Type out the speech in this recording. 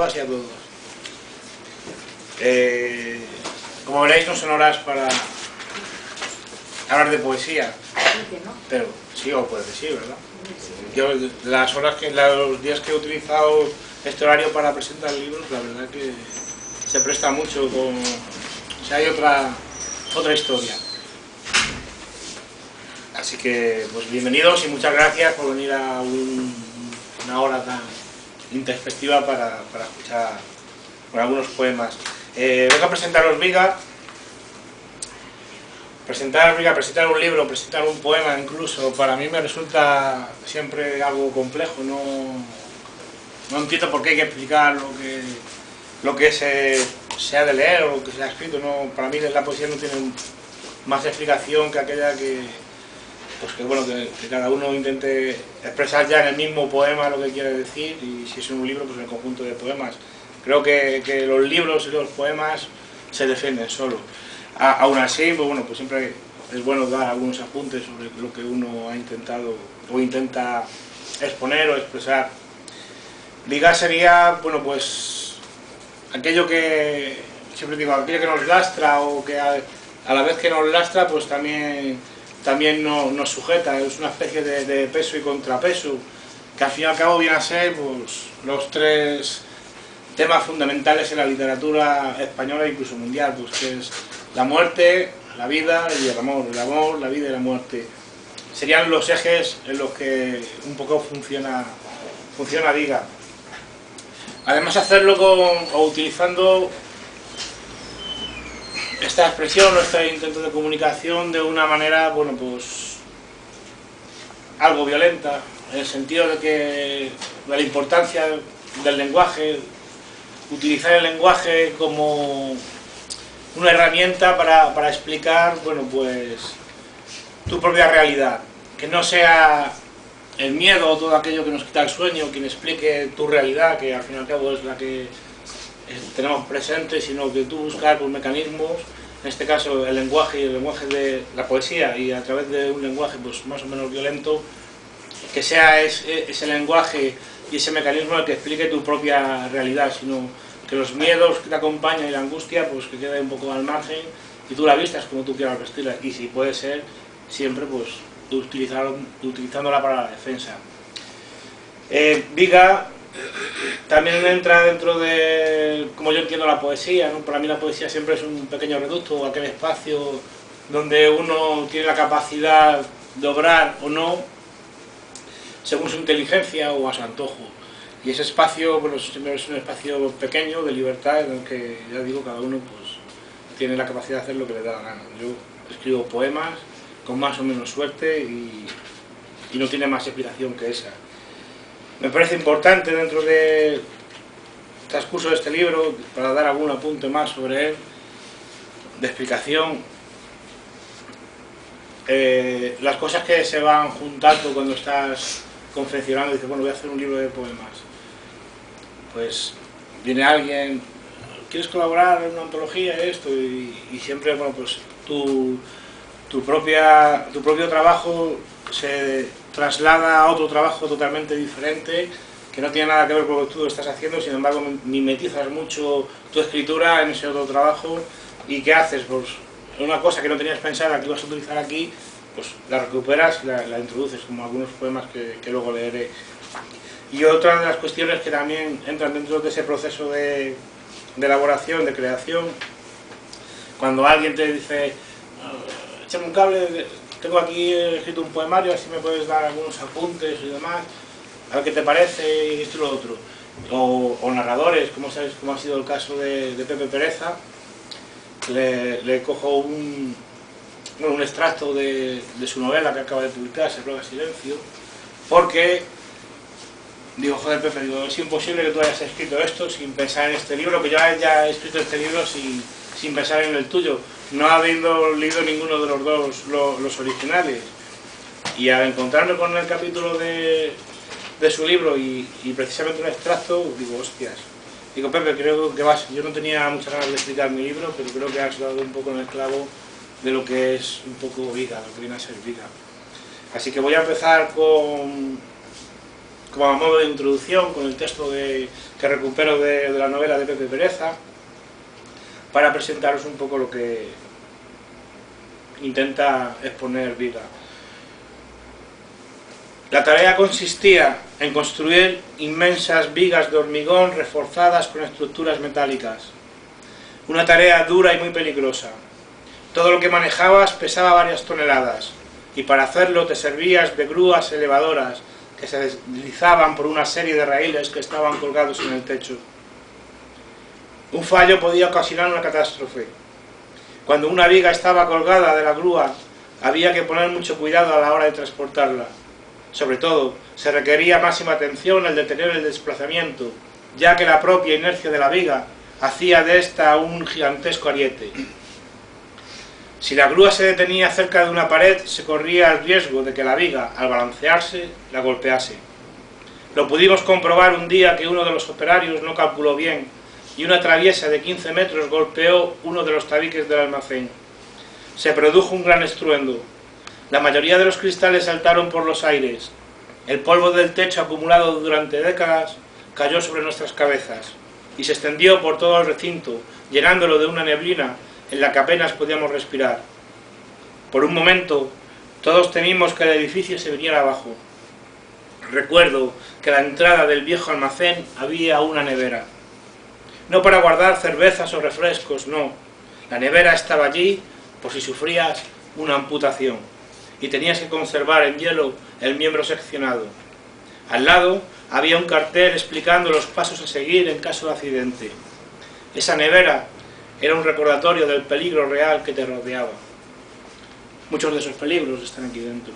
Y a todos. Como veréis, no son horas para hablar de poesía, pero sí, o puede que sí, ¿verdad? Yo, los días que he utilizado este horario para presentar libros, la verdad que se presta mucho con... O sea, hay otra historia. Así que, pues bienvenidos y muchas gracias por venir a una hora tan introspectiva para escuchar algunos poemas. Vengo a presentaros Viga. Presentar un libro, presentar un poema incluso, para mí me resulta siempre algo complejo. No entiendo por qué hay que explicar lo que se ha de leer o lo que se ha escrito. No, para mí la poesía no tiene más explicación que aquella que cada uno intente expresar ya en el mismo poema lo que quiere decir, y si es un libro, pues en el conjunto de poemas. Creo que los libros y los poemas se defienden solos. Aún así, pues siempre es bueno dar algunos apuntes sobre lo que uno ha intentado o intenta exponer o expresar. Viga sería, pues aquello que, siempre digo, aquello que nos lastra o que a la vez que nos lastra, pues también nos sujeta. Es una especie de peso y contrapeso, que al fin y al cabo viene a ser pues los tres temas fundamentales en la literatura española e incluso mundial, pues que es la muerte, la vida y el amor, la vida y la muerte. Serían los ejes en los que un poco funciona Viga. Además, hacerlo utilizando esta expresión o este intento de comunicación de una manera, pues algo violenta, en el sentido de la importancia del lenguaje, utilizar el lenguaje como una herramienta para explicar, pues tu propia realidad, que no sea el miedo o todo aquello que nos quita el sueño quien explique tu realidad, que al fin y al cabo es la que tenemos presente, sino que tú buscar por mecanismos, en este caso el lenguaje y el lenguaje de la poesía, y a través de un lenguaje pues más o menos violento, que sea ese lenguaje y ese mecanismo el que explique tu propia realidad, sino que los miedos que te acompañan y la angustia pues que quede un poco al margen y tú la vistas como tú quieras vestirla, y si puede ser siempre pues utilizándola para la defensa. Viga también entra dentro de, como yo entiendo la poesía, ¿no? Para mí la poesía siempre es un pequeño reducto, aquel espacio donde uno tiene la capacidad de obrar o no según su inteligencia o a su antojo. Y ese espacio, siempre es un espacio pequeño de libertad en el que, ya digo, cada uno pues tiene la capacidad de hacer lo que le da la gana. Yo escribo poemas con más o menos suerte y no tiene más explicación que esa. Me parece importante dentro del transcurso de este libro, para dar algún apunte más sobre él, de explicación, las cosas que se van juntando cuando estás confeccionando y dices, voy a hacer un libro de poemas. Pues viene alguien, ¿quieres colaborar en una antología? Esto, y siempre, pues tu propio trabajo se traslada a otro trabajo totalmente diferente, que no tiene nada que ver con lo que tú estás haciendo. Sin embargo, mimetizas mucho tu escritura en ese otro trabajo. ¿Y qué haces? Pues una cosa que no tenías pensada que ibas a utilizar aquí, pues la recuperas y la introduces, como algunos poemas que luego leeré. Y otra de las cuestiones que también entran dentro de ese proceso de elaboración, de creación, cuando alguien te dice, échame un cable, tengo aquí escrito un poemario, así me puedes dar algunos apuntes y demás, a ver qué te parece, y esto y lo otro. O narradores, como sabes, como ha sido el caso de Pepe Pereza, le cojo un extracto de su novela que acaba de publicar, Se ruega silencio, porque digo, joder Pepe, es imposible que tú hayas escrito esto sin pensar en este libro, que yo haya escrito este libro sin pensar en el tuyo, no habiendo leído ninguno de los dos los originales. Y al encontrarme con el capítulo de su libro y precisamente un extracto, digo, hostias. Digo, Pepe, creo que yo no tenía muchas ganas de explicar mi libro, pero creo que has dado un poco en el clavo de lo que es un poco Viga, lo que viene a ser Viga. Así que voy a empezar con como a modo de introducción, con el texto que recupero de la novela de Pepe Pereza, para presentaros un poco lo que intenta exponer Viga. La tarea consistía en construir inmensas vigas de hormigón reforzadas con estructuras metálicas. Una tarea dura y muy peligrosa. Todo lo que manejabas pesaba varias toneladas, y para hacerlo te servías de grúas elevadoras que se deslizaban por una serie de raíles que estaban colgados en el techo. Un fallo podía ocasionar una catástrofe. Cuando una viga estaba colgada de la grúa, había que poner mucho cuidado a la hora de transportarla. Sobre todo, se requería máxima atención al detener el desplazamiento, ya que la propia inercia de la viga hacía de esta un gigantesco ariete. Si la grúa se detenía cerca de una pared, se corría el riesgo de que la viga, al balancearse, la golpease. Lo pudimos comprobar un día que uno de los operarios no calculó bien y una traviesa de 15 metros golpeó uno de los tabiques del almacén. Se produjo un gran estruendo. La mayoría de los cristales saltaron por los aires. El polvo del techo acumulado durante décadas cayó sobre nuestras cabezas y se extendió por todo el recinto, llenándolo de una neblina en la que apenas podíamos respirar. Por un momento, todos temimos que el edificio se viniera abajo. Recuerdo que a la entrada del viejo almacén había una nevera. No para guardar cervezas o refrescos, no. La nevera estaba allí por si sufrías una amputación y tenías que conservar en hielo el miembro seccionado. Al lado había un cartel explicando los pasos a seguir en caso de accidente. Esa nevera era un recordatorio del peligro real que te rodeaba. Muchos de esos peligros están aquí dentro.